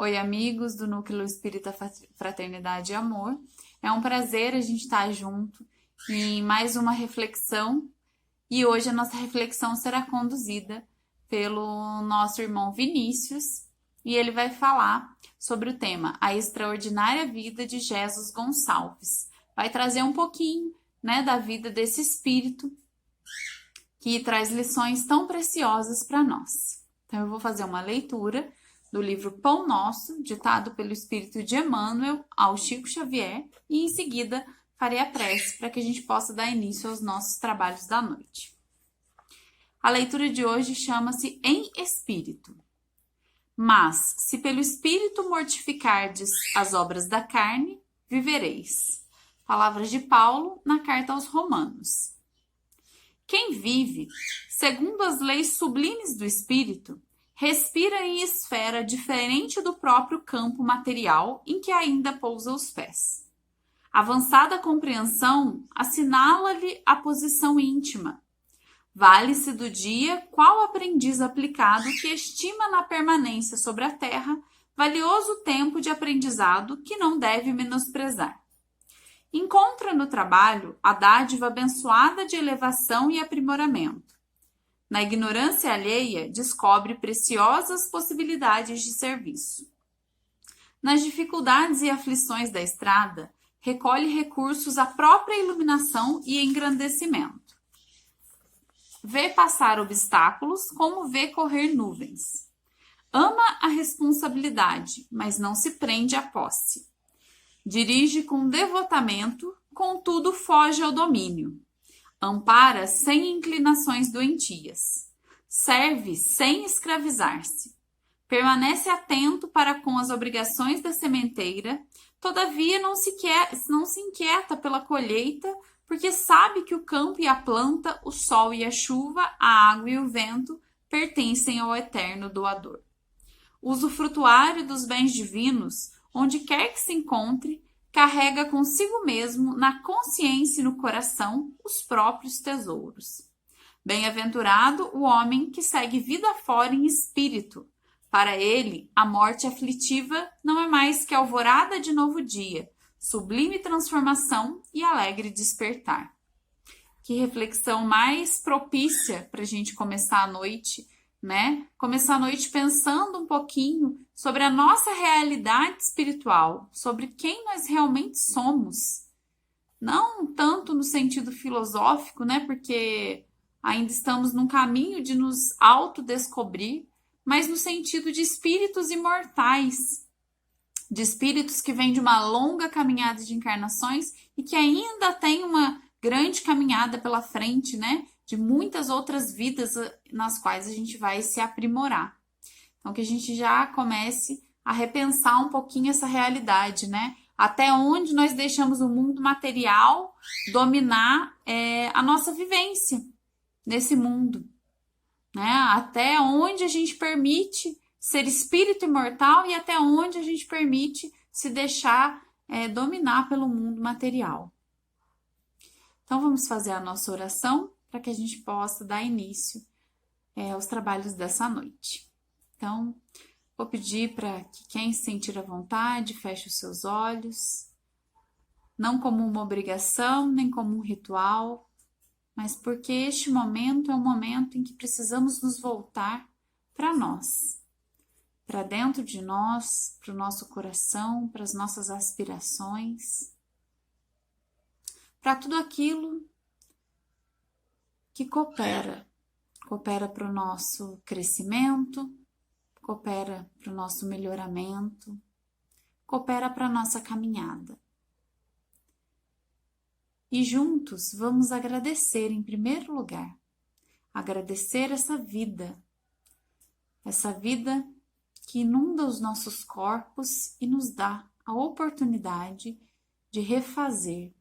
Oi, amigos do Núcleo Espírita Fraternidade e Amor. É um prazer a gente estar junto em mais uma reflexão. E hoje a nossa reflexão será conduzida pelo nosso irmão Vinícius. E ele vai falar sobre o tema A Extraordinária Vida de Jesus Gonçalves. Vai trazer um pouquinho, da vida desse espírito que traz lições tão preciosas para nós. Então eu vou fazer uma leitura do livro Pão Nosso, ditado pelo Espírito de Emmanuel ao Chico Xavier, e em seguida farei a prece para que a gente possa dar início aos nossos trabalhos da noite. A leitura de hoje chama-se Em Espírito. Mas, se pelo Espírito mortificardes as obras da carne, vivereis. Palavras de Paulo na carta aos Romanos. Quem vive, segundo as leis sublimes do Espírito, respira em esfera diferente do próprio campo material em que ainda pousa os pés. Avançada compreensão assinala-lhe a posição íntima. Vale-se do dia qual aprendiz aplicado que estima na permanência sobre a terra valioso tempo de aprendizado que não deve menosprezar. Encontra no trabalho a dádiva abençoada de elevação e aprimoramento. Na ignorância alheia, descobre preciosas possibilidades de serviço. Nas dificuldades e aflições da estrada, recolhe recursos à própria iluminação e engrandecimento. Vê passar obstáculos como vê correr nuvens. Ama a responsabilidade, mas não se prende à posse. Dirige com devotamento, contudo foge ao domínio. Ampara sem inclinações doentias. Serve sem escravizar-se. Permanece atento para com as obrigações da sementeira, todavia não se inquieta pela colheita, porque sabe que o campo e a planta, o sol e a chuva, a água e o vento pertencem ao eterno doador. Usufrutuário dos bens divinos, onde quer que se encontre, carrega consigo mesmo, na consciência e no coração, os próprios tesouros. Bem-aventurado o homem que segue vida fora em espírito. Para ele, a morte aflitiva não é mais que alvorada de novo dia, sublime transformação e alegre despertar. Que reflexão mais propícia para a gente começar a noite, Começar a noite pensando um pouquinho sobre a nossa realidade espiritual, sobre quem nós realmente somos. Não tanto no sentido filosófico, porque ainda estamos num caminho de nos autodescobrir, mas no sentido de espíritos imortais, de espíritos que vêm de uma longa caminhada de encarnações e que ainda tem uma grande caminhada pela frente, de muitas outras vidas nas quais a gente vai se aprimorar. Então, que a gente já comece a repensar um pouquinho essa realidade, Até onde nós deixamos o mundo material dominar a nossa vivência nesse mundo, Até onde a gente permite ser espírito imortal e até onde a gente permite se deixar dominar pelo mundo material. Então, vamos fazer a nossa oração para que a gente possa dar início aos trabalhos dessa noite. Então, vou pedir para que quem se sentir à vontade feche os seus olhos, não como uma obrigação, nem como um ritual, mas porque este momento é um momento em que precisamos nos voltar para nós, para dentro de nós, para o nosso coração, para as nossas aspirações, para tudo aquilo que coopera para o nosso crescimento, coopera para o nosso melhoramento, coopera para a nossa caminhada. E juntos vamos agradecer em primeiro lugar, agradecer essa vida que inunda os nossos corpos e nos dá a oportunidade de refazer,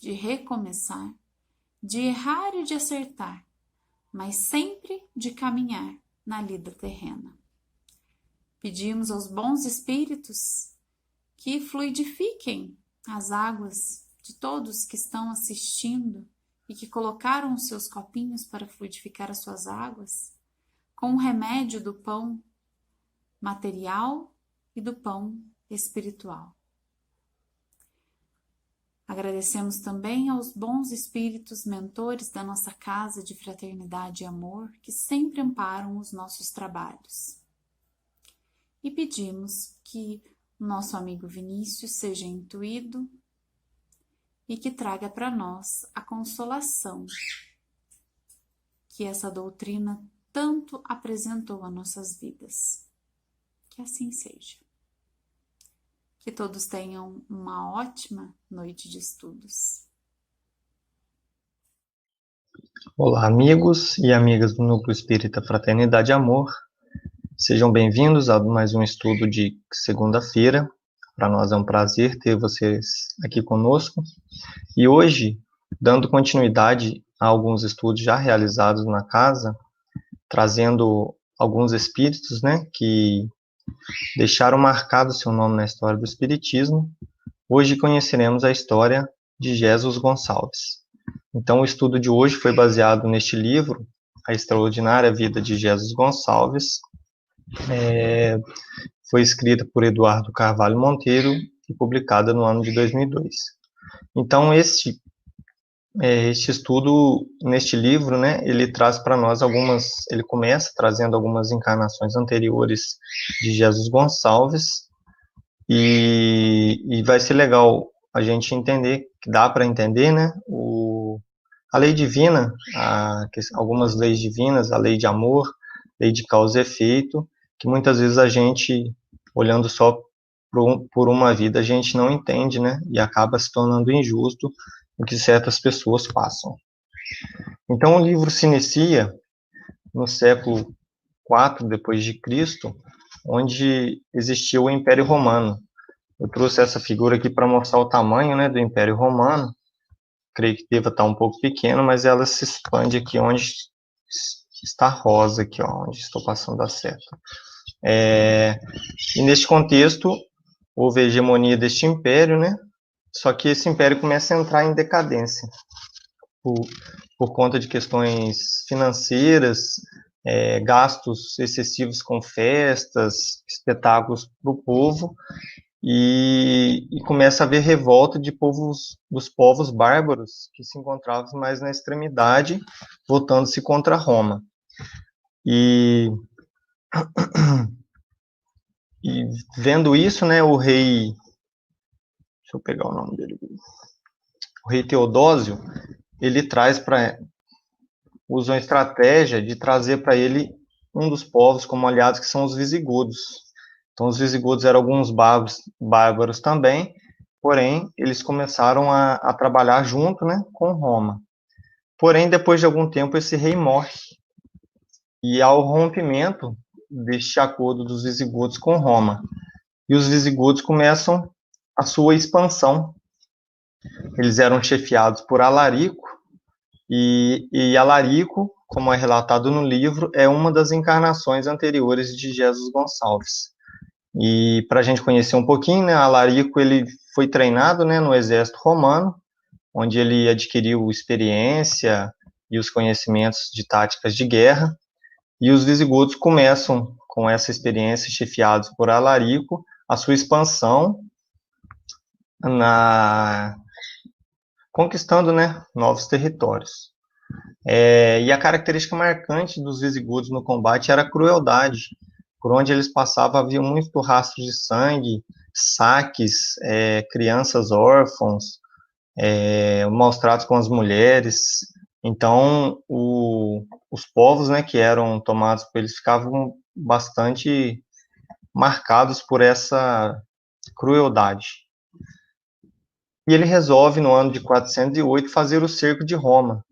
de recomeçar, de errar e de acertar, mas sempre de caminhar na lida terrena. Pedimos aos bons espíritos que fluidifiquem as águas de todos que estão assistindo e que colocaram os seus copinhos para fluidificar as suas águas, com o remédio do pão material e do pão espiritual. Agradecemos também aos bons espíritos mentores da nossa casa de fraternidade e amor que sempre amparam os nossos trabalhos. E pedimos que o nosso amigo Vinícius seja intuído e que traga para nós a consolação que essa doutrina tanto apresentou a nossas vidas. Que assim seja. Que todos tenham uma ótima noite de estudos. Olá, amigos e amigas do Núcleo Espírita Fraternidade e Amor. Sejam bem-vindos a mais um estudo de segunda-feira. Para nós é um prazer ter vocês aqui conosco. E hoje, dando continuidade a alguns estudos já realizados na casa, trazendo alguns espíritos, né, que deixaram marcado seu nome na história do Espiritismo, hoje conheceremos a história de Jesus Gonçalves. Então, o estudo de hoje foi baseado neste livro, A Extraordinária Vida de Jesus Gonçalves. Foi escrita por Eduardo Carvalho Monteiro e publicada no ano de 2002. Então, este estudo, neste livro, né, ele traz para nós ele começa trazendo algumas encarnações anteriores de Jesus Gonçalves, e vai ser legal a gente entender, que dá para entender, né, a lei divina, algumas leis divinas, a lei de amor, lei de causa e efeito, que muitas vezes a gente, olhando só por uma vida, a gente não entende, né, e acaba se tornando injusto o que certas pessoas passam. Então, o livro se inicia no século IV depois de Cristo, onde existia o Império Romano. Eu trouxe essa figura aqui para mostrar o tamanho, né, do Império Romano. Creio que deva estar um pouco pequeno, mas ela se expande aqui onde está rosa, aqui, ó, onde estou passando a seta. E neste contexto, houve a hegemonia deste império, né? Só que esse império começa a entrar em decadência por conta de questões financeiras, gastos excessivos com festas, espetáculos para o povo, e começa a haver revolta dos povos bárbaros que se encontravam mais na extremidade, voltando-se contra Roma. E vendo isso, né, o rei, deixa eu pegar o nome dele, o rei Teodósio, ele usa uma estratégia de trazer para ele um dos povos como aliados, que são os visigodos. Então, os visigodos eram alguns bárbaros também, porém, eles começaram a trabalhar junto, né, com Roma. Porém, depois de algum tempo, esse rei morre. E há o rompimento deste acordo dos visigodos com Roma. E os visigodos começam a sua expansão. Eles eram chefiados por Alarico, e Alarico, como é relatado no livro, é uma das encarnações anteriores de Jesus Gonçalves. E para a gente conhecer um pouquinho, né, Alarico ele foi treinado, né, no exército romano, onde ele adquiriu experiência e os conhecimentos de táticas de guerra, e os visigodos começam, com essa experiência, chefiados por Alarico, a sua expansão, conquistando, né, novos territórios. E a característica marcante dos visigodos no combate era a crueldade. Por onde eles passavam havia muito rastro de sangue, saques, crianças órfãos, maus tratos com as mulheres. Então, os povos, né, que eram tomados por eles ficavam bastante marcados por essa crueldade. E ele resolve, no ano de 408, fazer o cerco de Roma.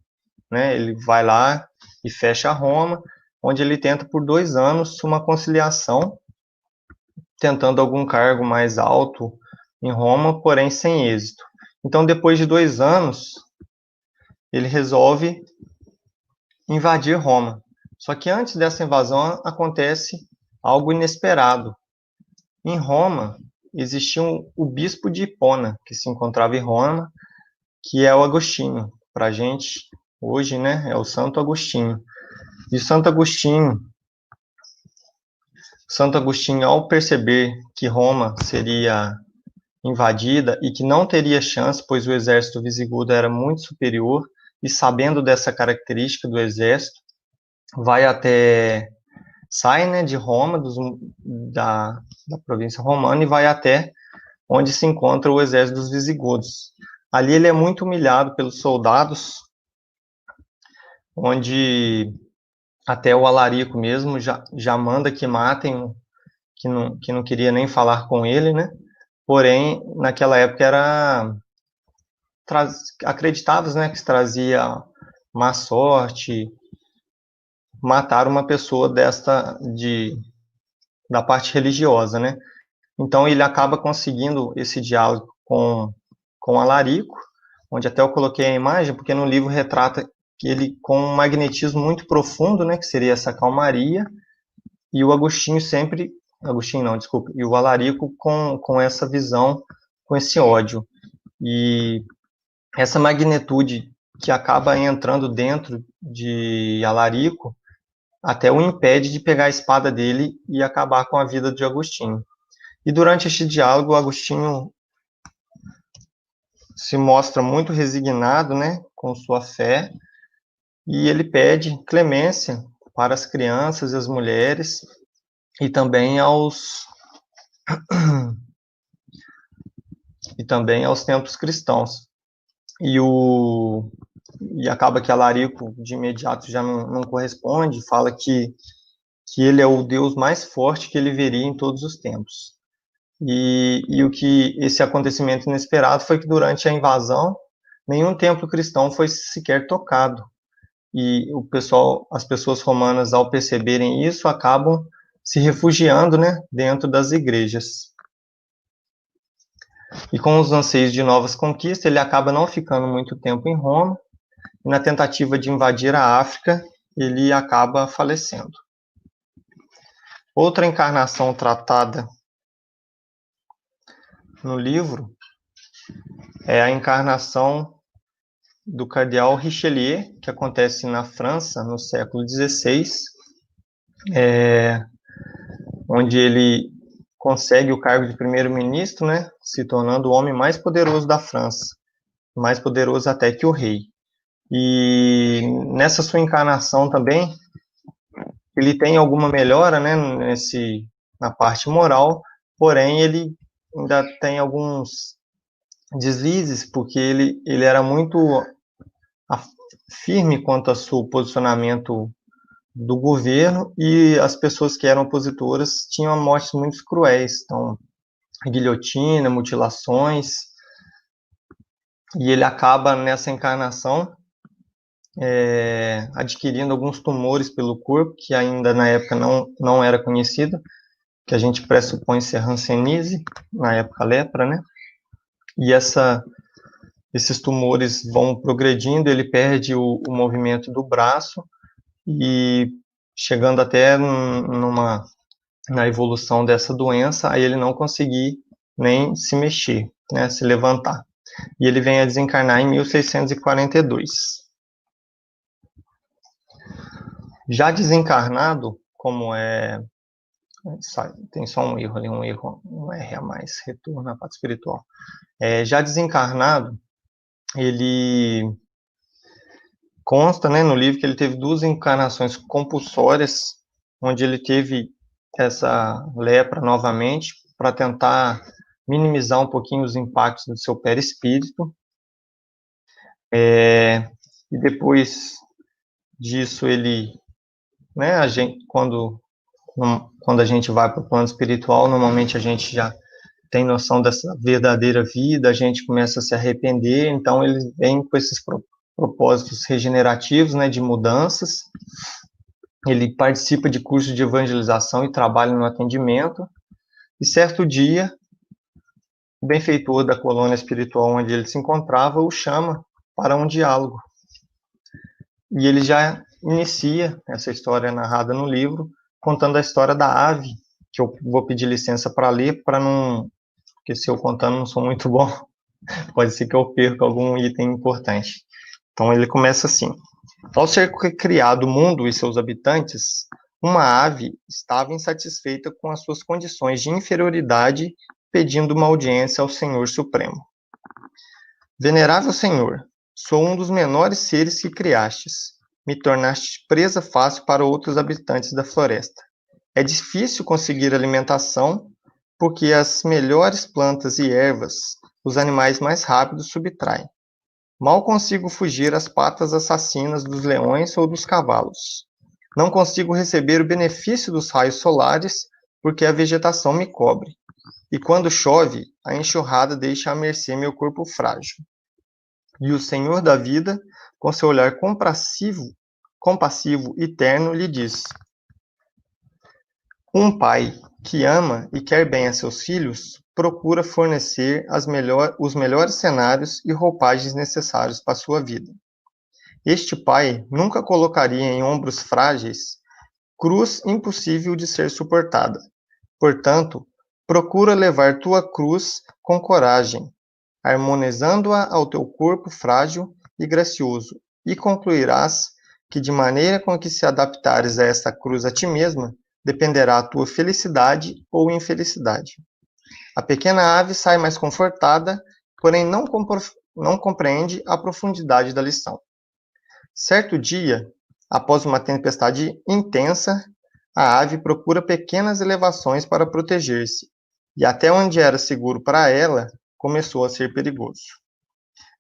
Né? Ele vai lá e fecha Roma, onde ele tenta por 2 anos uma conciliação, tentando algum cargo mais alto em Roma, porém sem êxito. Então, depois de 2 anos, ele resolve invadir Roma. Só que antes dessa invasão acontece algo inesperado. Em Roma, existia o bispo de Hipona, que se encontrava em Roma, que é o Agostinho. Para a gente, hoje, né, é o Santo Agostinho. E Santo Agostinho Santo Agostinho, ao perceber que Roma seria invadida e que não teria chance, pois o exército visigodo era muito superior, e sabendo dessa característica do exército, sai, né, de Roma, da província romana, e vai até onde se encontra o exército dos visigodos. Ali ele é muito humilhado pelos soldados, onde até o Alarico mesmo já manda que matem, que não queria nem falar com ele, né? Porém, naquela época acreditava, né, que trazia má sorte matar uma pessoa da parte religiosa, né? Então ele acaba conseguindo esse diálogo com Alarico, onde até eu coloquei a imagem, porque no livro retrata que ele com um magnetismo muito profundo, né, que seria essa calmaria, e o e o Alarico com essa visão, com esse ódio. E essa magnitude que acaba entrando dentro de Alarico até o impede de pegar a espada dele e acabar com a vida de Agostinho. E durante este diálogo, Agostinho se mostra muito resignado, né, com sua fé, e ele pede clemência para as crianças e as mulheres e também aos templos cristãos. E acaba que Alarico de imediato já não corresponde, fala que ele é o Deus mais forte que ele veria em todos os tempos. E o que esse acontecimento inesperado foi que durante a invasão nenhum templo cristão foi sequer tocado. E as pessoas romanas, ao perceberem isso, acabam se refugiando, né, dentro das igrejas. E com os anseios de novas conquistas, ele acaba não ficando muito tempo em Roma, e na tentativa de invadir a África, ele acaba falecendo. Outra encarnação tratada no livro é a encarnação do cardeal Richelieu, que acontece na França no século XVI, onde ele consegue o cargo de primeiro-ministro, né, se tornando o homem mais poderoso da França, mais poderoso até que o rei. E nessa sua encarnação também, ele tem alguma melhora, né, na parte moral, porém ele ainda tem alguns deslizes, porque ele era muito firme quanto ao seu posicionamento do governo, e as pessoas que eram opositoras tinham mortes muito cruéis, então guilhotina, mutilações, e ele acaba nessa encarnação adquirindo alguns tumores pelo corpo, que ainda na época não era conhecido, que a gente pressupõe ser hanseníase, na época lepra, né? E esses tumores vão progredindo, ele perde o movimento do braço, e chegando até na evolução dessa doença, aí ele não conseguir nem se mexer, né, se levantar. E ele vem a desencarnar em 1642. Já desencarnado, tem só um erro ali, um R a mais, retorno à parte espiritual. Já desencarnado, ele consta, né, no livro que ele teve 2 encarnações compulsórias, onde ele teve essa lepra novamente, para tentar minimizar um pouquinho os impactos do seu perispírito. E depois disso, né, quando a gente vai para o plano espiritual, normalmente a gente já tem noção dessa verdadeira vida, a gente começa a se arrepender, então ele vem com esses propósitos regenerativos, né, de mudanças. Ele participa de cursos de evangelização e trabalha no atendimento. E certo dia, o benfeitor da colônia espiritual onde ele se encontrava o chama para um diálogo. E ele já inicia essa história narrada no livro, contando a história da ave, que eu vou pedir licença para ler, porque se eu contando não sou muito bom, pode ser que eu perca algum item importante. Então ele começa assim: ao ser criado o mundo e seus habitantes, uma ave estava insatisfeita com as suas condições de inferioridade, pedindo uma audiência ao Senhor Supremo. Venerável Senhor, sou um dos menores seres que criastes. Me tornaste presa fácil para outros habitantes da floresta. É difícil conseguir alimentação, porque as melhores plantas e ervas os animais mais rápidos subtraem. Mal consigo fugir às patas assassinas dos leões ou dos cavalos. Não consigo receber o benefício dos raios solares, porque a vegetação me cobre. E quando chove, a enxurrada deixa à mercê meu corpo frágil. E o Senhor da vida, com seu olhar compassivo e terno, lhe diz: um pai que ama e quer bem a seus filhos procura fornecer os melhores cenários e roupagens necessários para a sua vida. Este pai nunca colocaria em ombros frágeis cruz impossível de ser suportada. Portanto, procura levar tua cruz com coragem, harmonizando-a ao teu corpo frágil e gracioso, e concluirás que, de maneira com que se adaptares a esta cruz a ti mesma, dependerá a tua felicidade ou infelicidade. A pequena ave sai mais confortada, porém não compreende a profundidade da lição. Certo dia, após uma tempestade intensa, a ave procura pequenas elevações para proteger-se, e até onde era seguro para ela, começou a ser perigoso.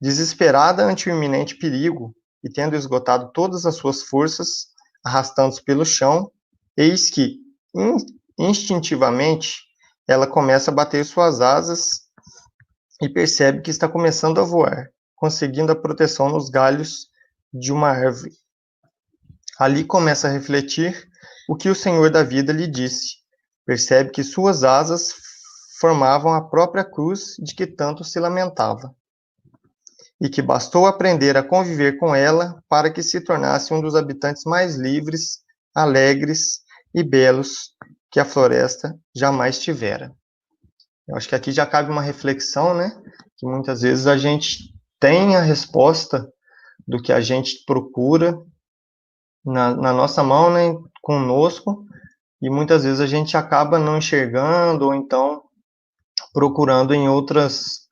Desesperada ante o iminente perigo, e tendo esgotado todas as suas forças, arrastando-se pelo chão, eis que, instintivamente, ela começa a bater suas asas e percebe que está começando a voar, conseguindo a proteção nos galhos de uma árvore. Ali começa a refletir o que o Senhor da vida lhe disse. Percebe que suas asas formavam a própria cruz de que tanto se lamentava, e que bastou aprender a conviver com ela para que se tornasse um dos habitantes mais livres, alegres e belos que a floresta jamais tivera. Eu acho que aqui já cabe uma reflexão, né? Que muitas vezes a gente tem a resposta do que a gente procura na nossa mão, né? Conosco, e muitas vezes a gente acaba não enxergando, ou então procurando em outros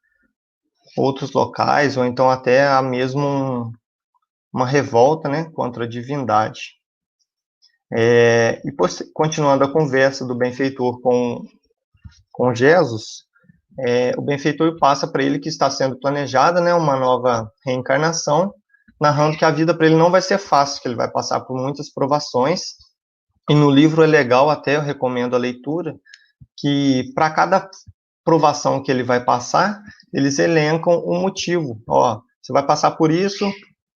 locais, ou então até há mesmo uma revolta, né, contra a divindade. E continuando a conversa do benfeitor com Jesus, o benfeitor passa para ele que está sendo planejada, né, uma nova reencarnação, narrando que a vida para ele não vai ser fácil, que ele vai passar por muitas provações, e no livro é legal, até eu recomendo a leitura, que para cada provação que ele vai passar, eles elencam um motivo. Ó, você vai passar por isso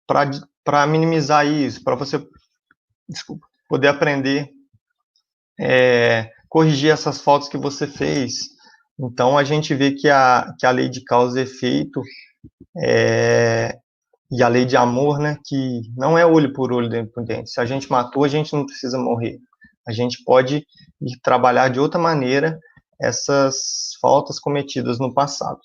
para minimizar isso, para você poder aprender, corrigir essas faltas que você fez. Então, a gente vê que a lei de causa e efeito e a lei de amor, né, que não é olho por olho, dente por dente. Se a gente matou, a gente não precisa morrer. A gente pode ir trabalhar de outra maneira essas faltas cometidas no passado.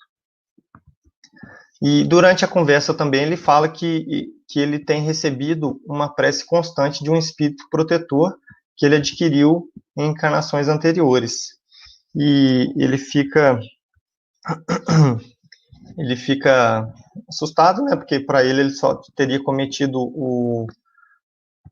E durante a conversa também ele fala que ele tem recebido uma prece constante de um espírito protetor que ele adquiriu em encarnações anteriores. E ele fica assustado, né? Porque para ele só teria cometido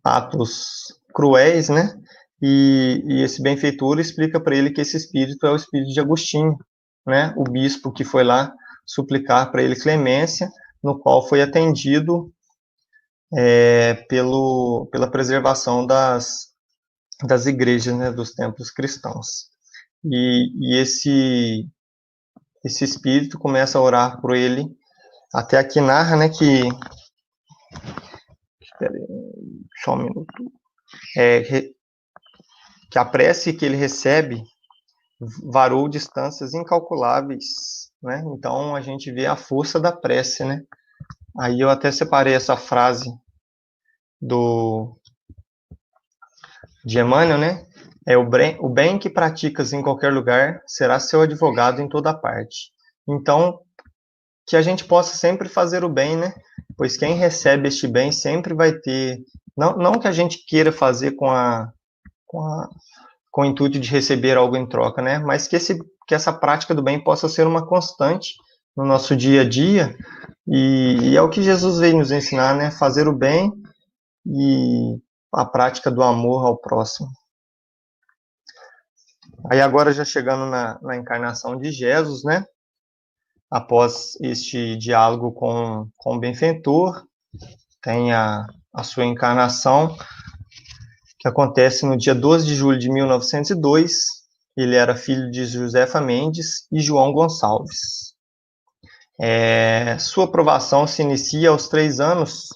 atos cruéis, né? E esse benfeitor explica para ele que esse espírito é o espírito de Agostinho, né? O bispo que foi lá suplicar para ele clemência, no qual foi atendido pela preservação das igrejas, né? Dos templos cristãos. E esse espírito começa a orar por ele. Até aqui narra, né, que... Espera aí, só um minuto. Que a prece que ele recebe varou distâncias incalculáveis, né? Então, a gente vê a força da prece, né? Aí eu até separei essa frase de Emmanuel, né? O bem que praticas em qualquer lugar será seu advogado em toda parte. Então, que a gente possa sempre fazer o bem, né? Pois quem recebe este bem sempre vai ter... Não que a gente queira fazer com a com o intuito de receber algo em troca, né? Mas que essa prática do bem possa ser uma constante no nosso dia a dia, e é o que Jesus veio nos ensinar, né? Fazer o bem e a prática do amor ao próximo. Aí agora já chegando na encarnação de Jesus, né? Após este diálogo com o benfeitor, tem a sua encarnação, que acontece no dia 12 de julho de 1902. Ele era filho de Josefa Mendes e João Gonçalves. Sua aprovação se inicia aos 3 anos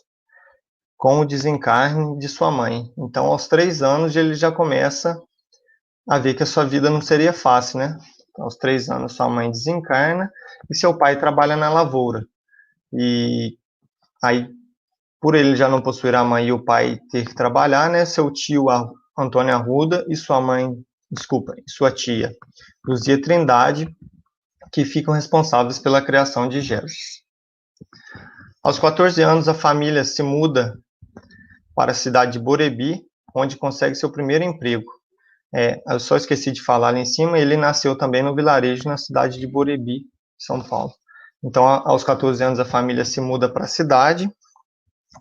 com o desencarne de sua mãe. Então, aos 3 anos, ele já começa a ver que a sua vida não seria fácil, né? Então, aos 3 anos, sua mãe desencarna e seu pai trabalha na lavoura. E aí, por ele já não possuir a mãe e o pai ter que trabalhar, né? Seu tio Antônio Arruda e sua tia Luzia Trindade, que ficam responsáveis pela criação de Jesus. Aos 14 anos, a família se muda para a cidade de Borebi, onde consegue seu primeiro emprego. Eu só esqueci de falar ali em cima, ele nasceu também no vilarejo, na cidade de Borebi, São Paulo. Então, aos 14 anos, a família se muda para a cidade,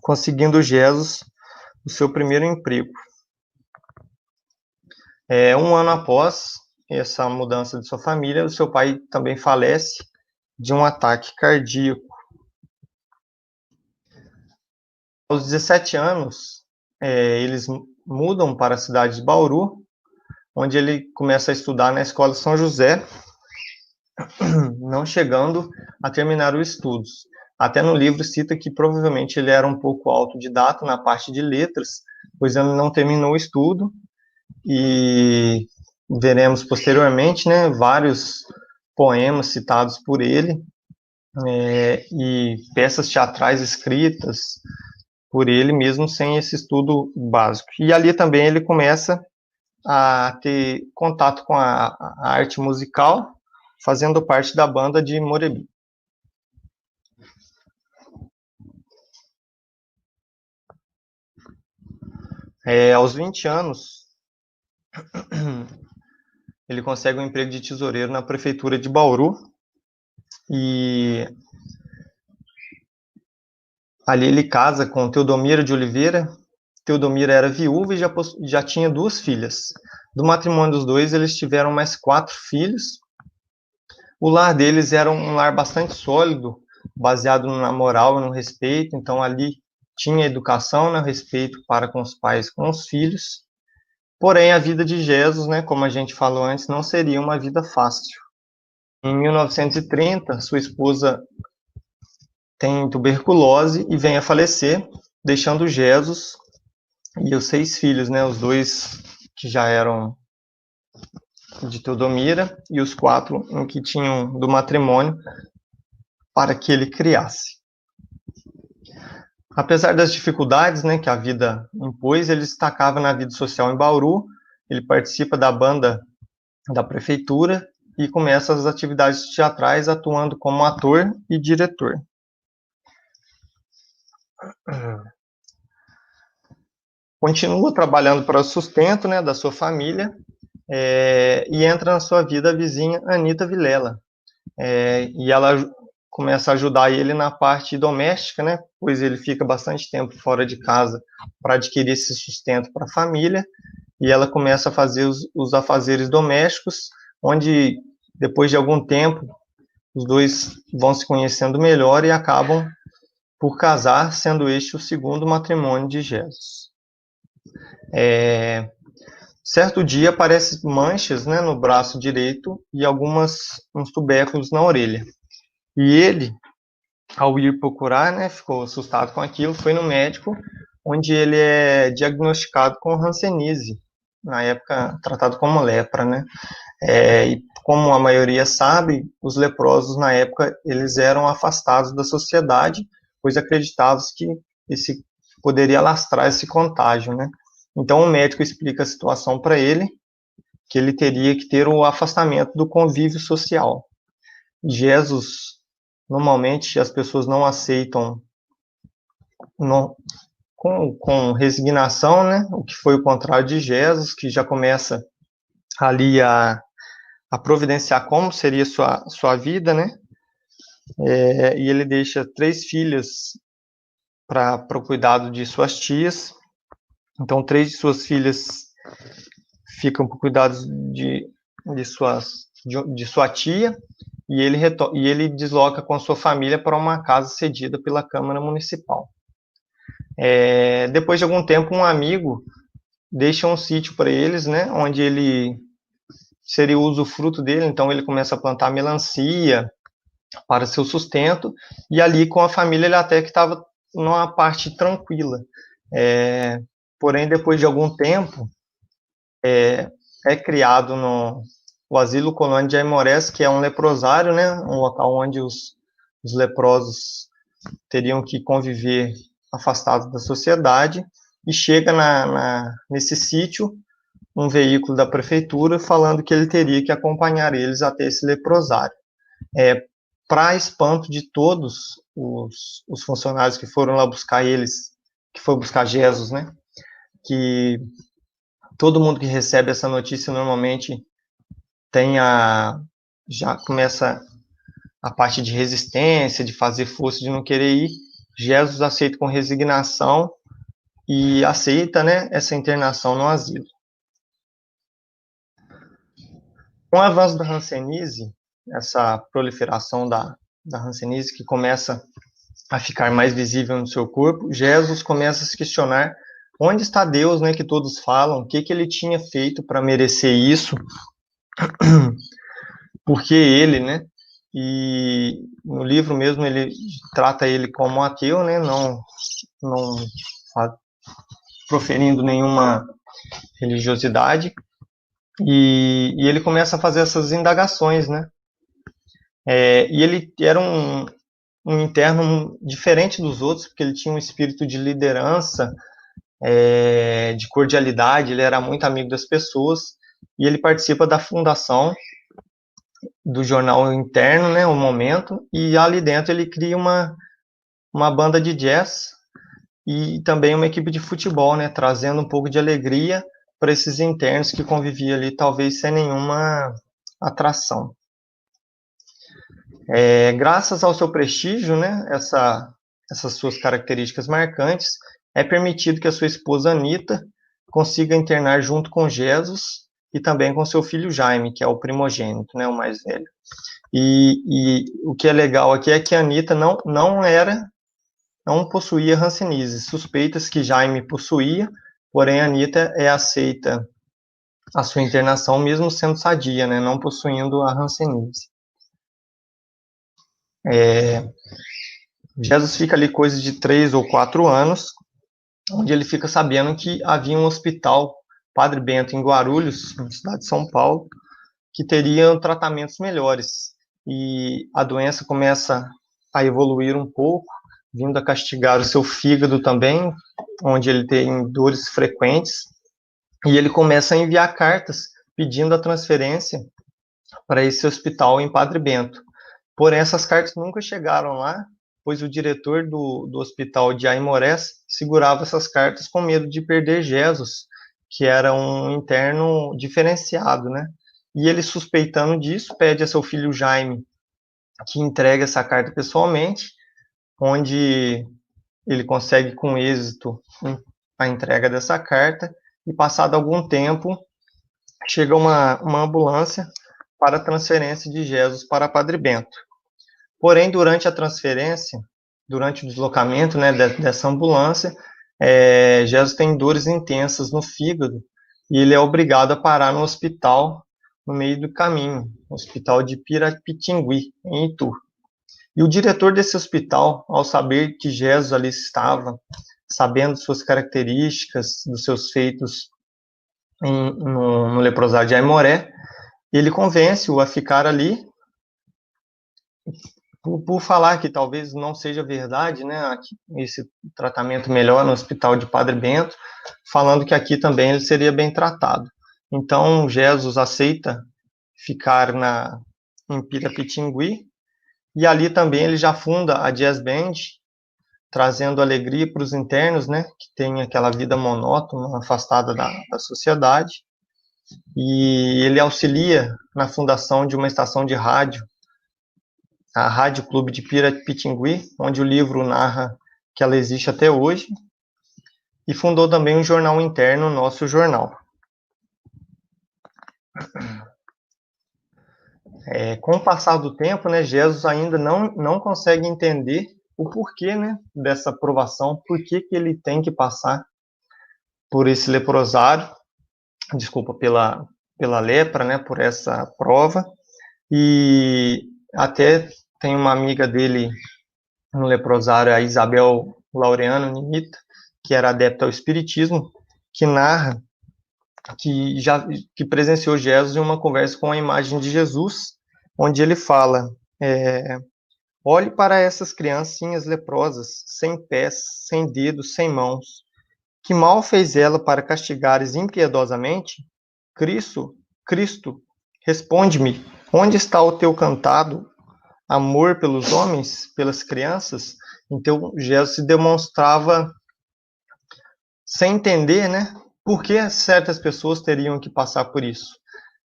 conseguindo Jesus o seu primeiro emprego. Um ano após essa mudança de sua família, o seu pai também falece de um ataque cardíaco. Aos 17 anos, eles mudam para a cidade de Bauru, onde ele começa a estudar na Escola São José, não chegando a terminar os estudos. Até no livro cita que provavelmente ele era um pouco autodidata na parte de letras, pois ele não terminou o estudo, e veremos posteriormente, né, vários poemas citados por ele, e peças teatrais escritas por ele mesmo sem esse estudo básico. E ali também ele começa a ter contato com a arte musical, fazendo parte da banda de Morebi. Aos 20 anos, ele consegue um emprego de tesoureiro na prefeitura de Bauru, e ali ele casa com Teodomira de Oliveira. Teodomira era viúva e já tinha 2 filhas. Do matrimônio dos dois, eles tiveram mais 4 filhos. O lar deles era um lar bastante sólido, baseado na moral e no respeito. Então, ali tinha educação, né, respeito para com os pais, com os filhos. Porém, a vida de Jesus, né, como a gente falou antes, não seria uma vida fácil. Em 1930, sua esposa tem tuberculose e vem a falecer, deixando Jesus e os 6 filhos, né, os 2 que já eram de Teodomira e os 4 em que tinham do matrimônio, para que ele criasse. Apesar das dificuldades, né, que a vida impôs, ele destacava na vida social em Bauru. Ele participa da banda da prefeitura e começa as atividades teatrais atuando como ator e diretor. Continua trabalhando para o sustento, né, da sua família, e entra na sua vida a vizinha Anita Vilela, e ela começa a ajudar ele na parte doméstica, né, pois ele fica bastante tempo fora de casa para adquirir esse sustento para a família, e ela começa a fazer os afazeres domésticos, onde depois de algum tempo os dois vão se conhecendo melhor e acabam por casar, sendo este o segundo matrimônio de Jesus. Certo dia aparecem manchas, né, no braço direito e uns tubérculos na orelha. E ele, ao ir procurar, né, ficou assustado com aquilo, foi no médico, onde ele é diagnosticado com hanseníase, na época tratado como lepra, né? E como a maioria sabe, os leprosos na época eles eram afastados da sociedade, pois acreditavam que esse poderia alastrar esse contágio, né? Então o médico explica a situação para ele, que ele teria que ter o afastamento do convívio social. Jesus, normalmente as pessoas não aceitam com resignação, né? O que foi o contrário de Jesus, que já começa ali a providenciar como seria sua vida, né? E ele deixa 3 filhas para o cuidado de suas tias. Então, 3 de suas filhas ficam por cuidado de sua tia, e ele desloca com a sua família para uma casa cedida pela Câmara Municipal. Depois de algum tempo, um amigo deixa um sítio para eles, né, onde ele seria o usufruto dele. Então ele começa a plantar melancia para seu sustento, e ali com a família ele até que estava numa parte tranquila. Porém, depois de algum tempo, é criado o Asilo Colônia de Aimorés, que é um leprosário, né, um local onde os leprosos teriam que conviver afastados da sociedade, e chega nesse sítio um veículo da prefeitura falando que ele teria que acompanhar eles até esse leprosário. Para espanto de todos os funcionários que foram lá buscar eles, que foi buscar Jesus, né, que todo mundo que recebe essa notícia normalmente já começa a parte de resistência, de fazer força, de não querer ir. Jesus aceita com resignação e aceita, né, essa internação no asilo. Com o avanço da hanseníase, essa proliferação da hanseníase que começa a ficar mais visível no seu corpo, Jesus começa a se questionar onde está Deus, né, que todos falam, o que ele tinha feito para merecer isso, porque ele, né, e no livro mesmo ele trata ele como ateu, né, não proferindo nenhuma religiosidade, e ele começa a fazer essas indagações, né, e ele era um interno diferente dos outros, porque ele tinha um espírito de liderança, de cordialidade, ele era muito amigo das pessoas, e ele participa da fundação do jornal interno, né, O Momento, e ali dentro ele cria uma banda de jazz e também uma equipe de futebol, né, trazendo um pouco de alegria para esses internos que conviviam ali, talvez sem nenhuma atração. Graças ao seu prestígio, né, essas suas características marcantes, é permitido que a sua esposa Anita consiga internar junto com Jesus e também com seu filho Jaime, que é o primogênito, né, o mais velho. E o que é legal aqui é que a Anita não possuía hanseníase. Suspeitas que Jaime possuía, porém a Anita aceita a sua internação mesmo sendo sadia, né, não possuindo a hanseníase. Jesus fica ali coisa de 3 ou 4 anos, onde ele fica sabendo que havia um hospital Padre Bento em Guarulhos, na cidade de São Paulo, que teria tratamentos melhores. E a doença começa a evoluir um pouco, vindo a castigar o seu fígado também, onde ele tem dores frequentes, e ele começa a enviar cartas pedindo a transferência para esse hospital em Padre Bento. Porém, essas cartas nunca chegaram lá, pois o diretor do hospital de Aimorés segurava essas cartas com medo de perder Jesus, que era um interno diferenciado, né? E ele, suspeitando disso, pede a seu filho Jaime que entregue essa carta pessoalmente, onde ele consegue com êxito a entrega dessa carta, e passado algum tempo, chega uma ambulância para a transferência de Jesus para Padre Bento. Porém, durante a transferência, durante o deslocamento, né, dessa ambulância, Jesus tem dores intensas no fígado e ele é obrigado a parar no hospital no meio do caminho, no hospital de Pirapitingui, em Itu. E o diretor desse hospital, ao saber que Jesus ali estava, sabendo suas características, dos seus feitos no leprosário de Aimoré, ele convence-o a ficar ali, por falar que talvez não seja verdade, né, esse tratamento melhor no hospital de Padre Bento, falando que aqui também ele seria bem tratado. Então, Jesus aceita ficar em Pirapitingui, e ali também ele já funda a Jazz Band, trazendo alegria para os internos, né, que têm aquela vida monótona, afastada da sociedade. E ele auxilia na fundação de uma estação de rádio, a Rádio Clube de Pirapitingui, onde o livro narra que ela existe até hoje, e fundou também um jornal interno, Nosso Jornal. Com o passar do tempo, né, Jesus ainda não consegue entender o porquê, né, dessa provação, por que ele tem que passar por esse leprosário, pela lepra, né, por essa prova. E até tem uma amiga dele no leprosário, a Isabel Laureano Ninita, que era adepta ao espiritismo, que narra que presenciou Jesus em uma conversa com a imagem de Jesus, onde ele fala: olhe para essas criancinhas leprosas, sem pés, sem dedos, sem mãos. Que mal fez ela para castigares impiedosamente? Cristo, responde-me, onde está o teu cantado amor pelos homens, pelas crianças? Então, Jesus se demonstrava sem entender, né, por que certas pessoas teriam que passar por isso.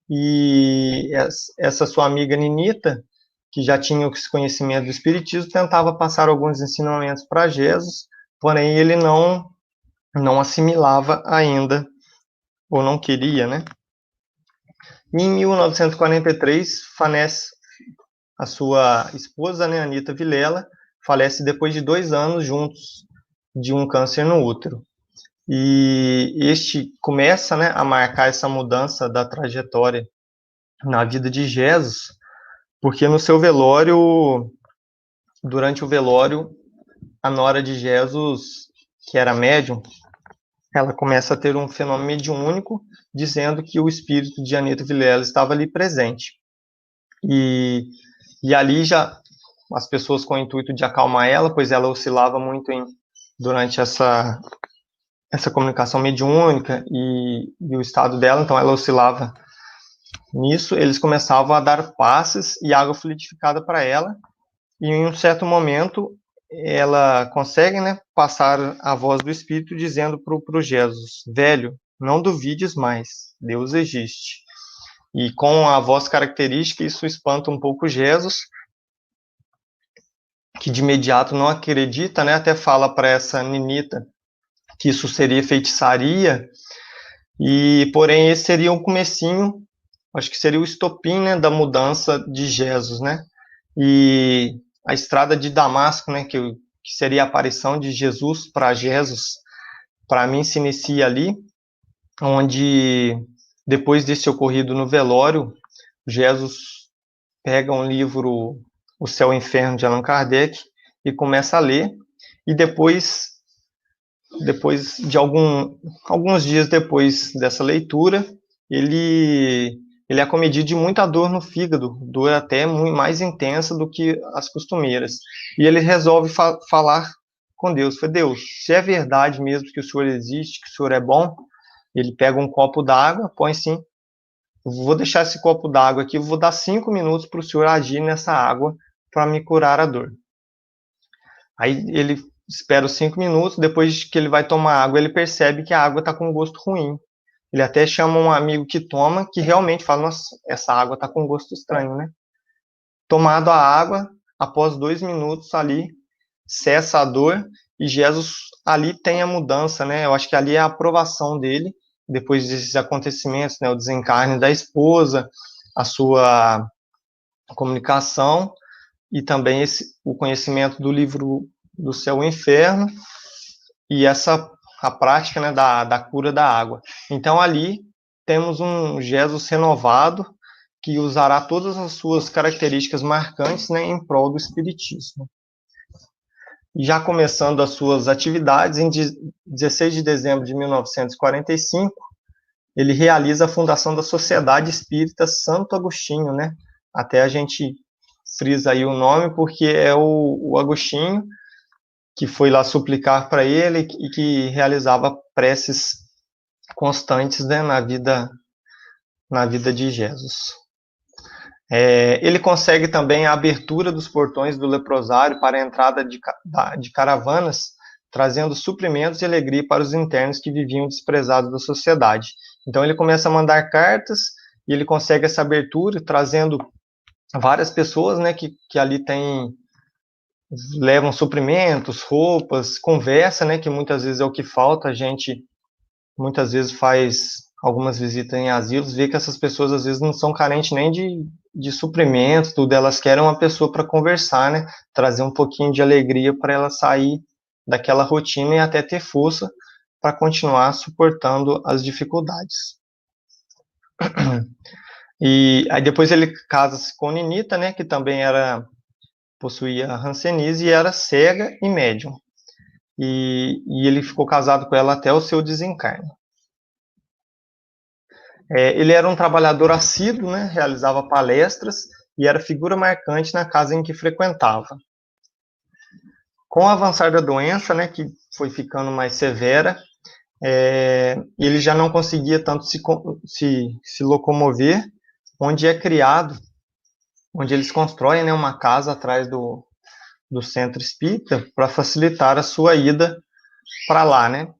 E essa sua amiga Ninita, que já tinha esse conhecimento do Espiritismo, tentava passar alguns ensinamentos para Jesus, porém ele não assimilava ainda, ou não queria, né? E em 1943, falece a sua esposa, né, Anita Vilela, falece depois de 2 anos juntos de um câncer no útero. E este começa, né, a marcar essa mudança da trajetória na vida de Jesus, porque no seu velório, durante o velório, a nora de Jesus, que era médium, ela começa a ter um fenômeno mediúnico, dizendo que o espírito de Anita Vilela estava ali presente. E ali já as pessoas com o intuito de acalmar ela, pois ela oscilava muito durante essa comunicação mediúnica e o estado dela, então ela oscilava nisso. Eles começavam a dar passes e água fluidificada para ela, e em um certo momento ela consegue, né, passar a voz do Espírito dizendo para o Jesus: velho, não duvides mais, Deus existe. E com a voz característica, isso espanta um pouco Jesus, que de imediato não acredita, né, até fala para essa Ninita que isso seria feitiçaria, e porém esse seria o comecinho, acho que seria o estopim, né, da mudança de Jesus, né? E a estrada de Damasco, né, que seria a aparição de Jesus para Jesus, para mim se inicia ali, onde depois desse ocorrido no velório, Jesus pega um livro, O Céu e o Inferno, de Allan Kardec, e começa a ler, e depois de alguns dias depois dessa leitura, ele é acometido de muita dor no fígado, dor até muito mais intensa do que as costumeiras. E ele resolve falar com Deus. Foi: Deus, se é verdade mesmo que o Senhor existe, que o Senhor é bom, ele pega um copo d'água, põe assim: vou deixar esse copo d'água aqui, vou dar 5 minutos para o Senhor agir nessa água para me curar a dor. Aí ele espera os 5 minutos, depois que ele vai tomar água, ele percebe que a água está com gosto ruim. Ele até chama um amigo que toma, que realmente fala: nossa, essa água está com gosto estranho, né? Tomado a água, após 2 minutos ali, cessa a dor, e Jesus ali tem a mudança, né? Eu acho que ali é a aprovação dele, depois desses acontecimentos, né? O desencarne da esposa, a sua comunicação, e também o conhecimento do livro do Céu e Inferno, e a prática, né, da cura da água. Então ali temos um Jesus renovado, que usará todas as suas características marcantes, né, em prol do Espiritismo. Já começando as suas atividades, em 16 de dezembro de 1945, ele realiza a fundação da Sociedade Espírita Santo Agostinho, né? Até a gente frisa aí o nome, porque é o Agostinho que foi lá suplicar para ele e que realizava preces constantes, né, na vida de Jesus. Ele consegue também a abertura dos portões do leprosário para a entrada de caravanas, trazendo suprimentos e alegria para os internos que viviam desprezados da sociedade. Então ele começa a mandar cartas e ele consegue essa abertura, trazendo várias pessoas, né, que ali levam suprimentos, roupas, conversa, né, que muitas vezes é o que falta. A gente muitas vezes faz algumas visitas em asilos, vê que essas pessoas às vezes não são carentes nem de suprimentos, tudo, elas querem uma pessoa para conversar, né, trazer um pouquinho de alegria para ela sair daquela rotina e até ter força para continuar suportando as dificuldades. E aí depois ele casa-se com Ninita, né, que também possuía hanseníase e era cega e médium. E ele ficou casado com ela até o seu desencarne. Ele era um trabalhador assíduo, né, realizava palestras e era figura marcante na casa em que frequentava. Com o avançar da doença, né, que foi ficando mais severa, ele já não conseguia tanto se locomover, onde é criado, onde eles constroem, né, uma casa atrás do centro espírita para facilitar a sua ida para lá, né,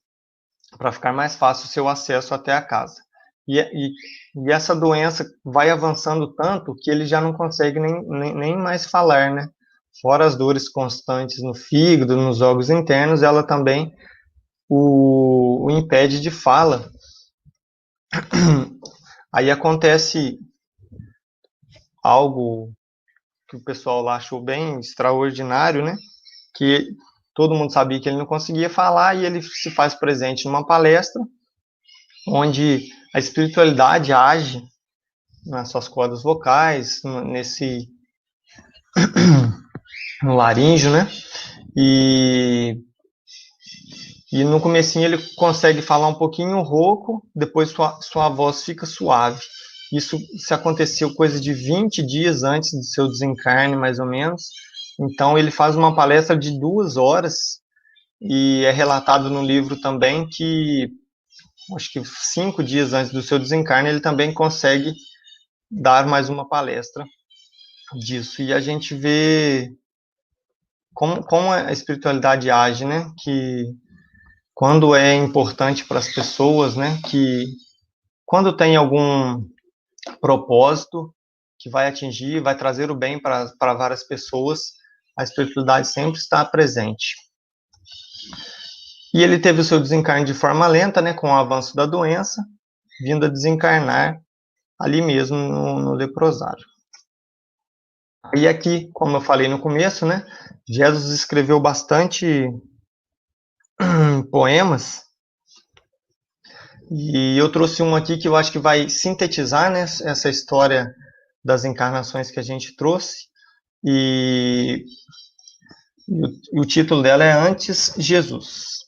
para ficar mais fácil o seu acesso até a casa. E essa doença vai avançando tanto que ele já não consegue nem mais falar, né? Fora as dores constantes no fígado, nos órgãos internos, ela também o impede de fala. Aí acontece algo que o pessoal lá achou bem extraordinário, né? Que todo mundo sabia que ele não conseguia falar e ele se faz presente numa palestra onde a espiritualidade age nas suas cordas vocais, no laríngeo, né? E no comecinho ele consegue falar um pouquinho rouco, depois sua voz fica suave. Isso se aconteceu coisa de 20 dias antes do seu desencarne, mais ou menos. Então ele faz uma palestra de 2 horas e é relatado no livro também que acho que 5 dias antes do seu desencarne ele também consegue dar mais uma palestra disso. E a gente vê como a espiritualidade age, né? Que quando é importante para as pessoas, né? Que quando tem algum propósito que vai atingir, vai trazer o bem para várias pessoas, a espiritualidade sempre está presente. E ele teve o seu desencarne de forma lenta, né? Com o avanço da doença, vindo a desencarnar ali mesmo no leprosário. E aqui, como eu falei no começo, né, Jesus escreveu bastante poemas, e eu trouxe um aqui que eu acho que vai sintetizar, né, essa história das encarnações que a gente trouxe, e o título dela é Antes Jesus.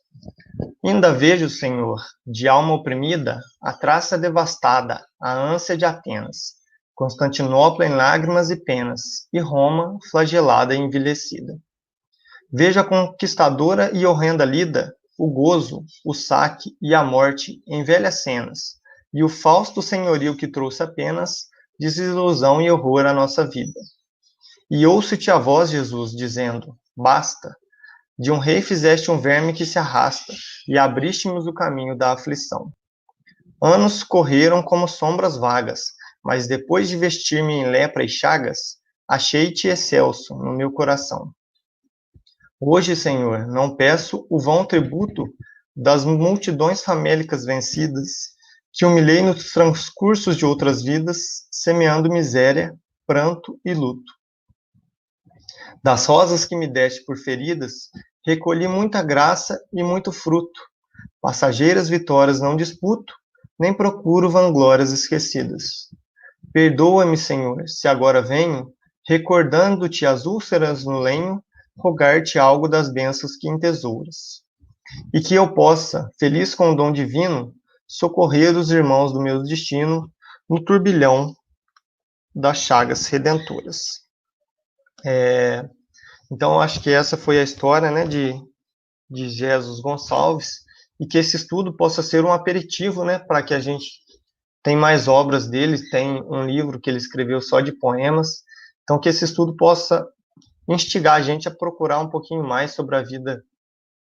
Ainda vejo, Senhor, de alma oprimida, a traça devastada, a ânsia de Atenas, Constantinopla em lágrimas e penas, e Roma flagelada e envelhecida. Vejo a conquistadora e horrenda lida, o gozo, o saque e a morte em velhas cenas, e o fausto senhorio que trouxe apenas desilusão e horror à nossa vida. E ouço-te a voz, Jesus, dizendo, basta, de um rei fizeste um verme que se arrasta, e abriste-nos o caminho da aflição. Anos correram como sombras vagas, mas depois de vestir-me em lepra e chagas, achei-te excelso no meu coração. Hoje, Senhor, não peço o vão tributo das multidões famélicas vencidas, que humilhei nos transcursos de outras vidas, semeando miséria, pranto e luto. Das rosas que me deste por feridas, recolhi muita graça e muito fruto. Passageiras vitórias não disputo, nem procuro vanglórias esquecidas. Perdoa-me, Senhor, se agora venho, recordando-te as úlceras no lenho, rogar-te algo das bênçãos que entesouras. E que eu possa, feliz com o dom divino, socorrer os irmãos do meu destino no turbilhão das chagas redentoras. Então, acho que essa foi a história, né, de Jesus Gonçalves, e que esse estudo possa ser um aperitivo, né, para que a gente tem mais obras dele, tem um livro que ele escreveu só de poemas. Então, que esse estudo possa instigar a gente a procurar um pouquinho mais sobre a vida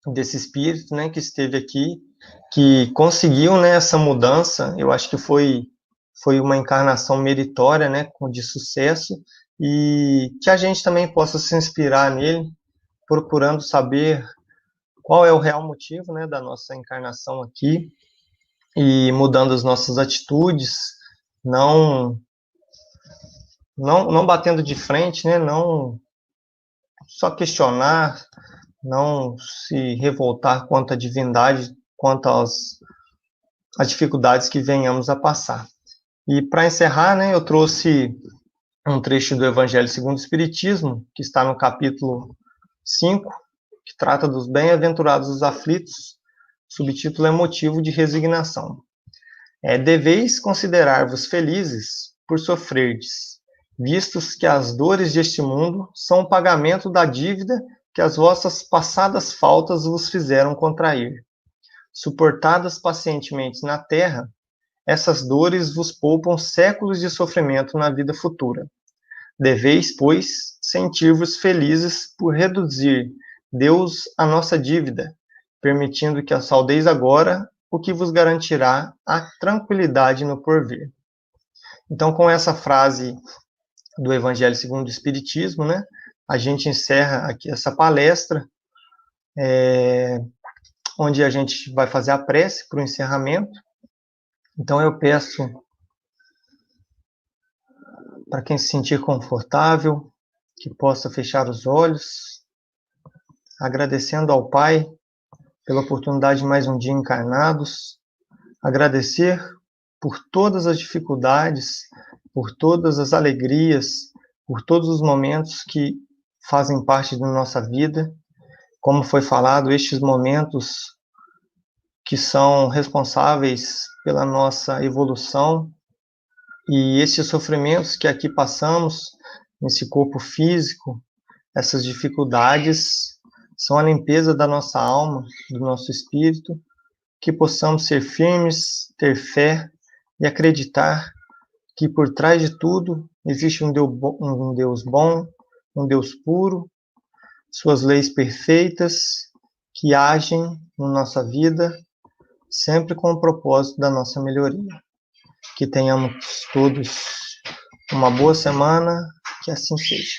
desse espírito, né, que esteve aqui, que conseguiu, né, essa mudança. Eu acho que foi uma encarnação meritória, né, de sucesso, e que a gente também possa se inspirar nele, procurando saber qual é o real motivo, né, da nossa encarnação aqui, e mudando as nossas atitudes, não batendo de frente, né, não só questionar, não se revoltar quanto à divindade, quanto às dificuldades que venhamos a passar. E para encerrar, né, eu trouxe um trecho do Evangelho segundo o Espiritismo, que está no capítulo 5, que trata dos bem-aventurados os aflitos, subtítulo é motivo de resignação. Deveis considerar-vos felizes por sofrerdes, vistos que as dores deste mundo são o pagamento da dívida que as vossas passadas faltas vos fizeram contrair. Suportadas pacientemente na terra, essas dores vos poupam séculos de sofrimento na vida futura. Deveis, pois, sentir-vos felizes por reduzir Deus a nossa dívida, permitindo que a saldeis agora o que vos garantirá a tranquilidade no porvir. Então, com essa frase do Evangelho segundo o Espiritismo, né, a gente encerra aqui essa palestra, onde a gente vai fazer a prece para o encerramento. Então, eu peço para quem se sentir confortável, que possa fechar os olhos, agradecendo ao Pai pela oportunidade de mais um dia encarnados, agradecer por todas as dificuldades, por todas as alegrias, por todos os momentos que fazem parte da nossa vida. Como foi falado, estes momentos que são responsáveis pela nossa evolução, e estes sofrimentos que aqui passamos, nesse corpo físico, essas dificuldades, são a limpeza da nossa alma, do nosso espírito, que possamos ser firmes, ter fé e acreditar que por trás de tudo existe um Deus bom, um Deus puro, suas leis perfeitas, que agem na nossa vida, sempre com o propósito da nossa melhoria. Que tenhamos todos uma boa semana, que assim seja.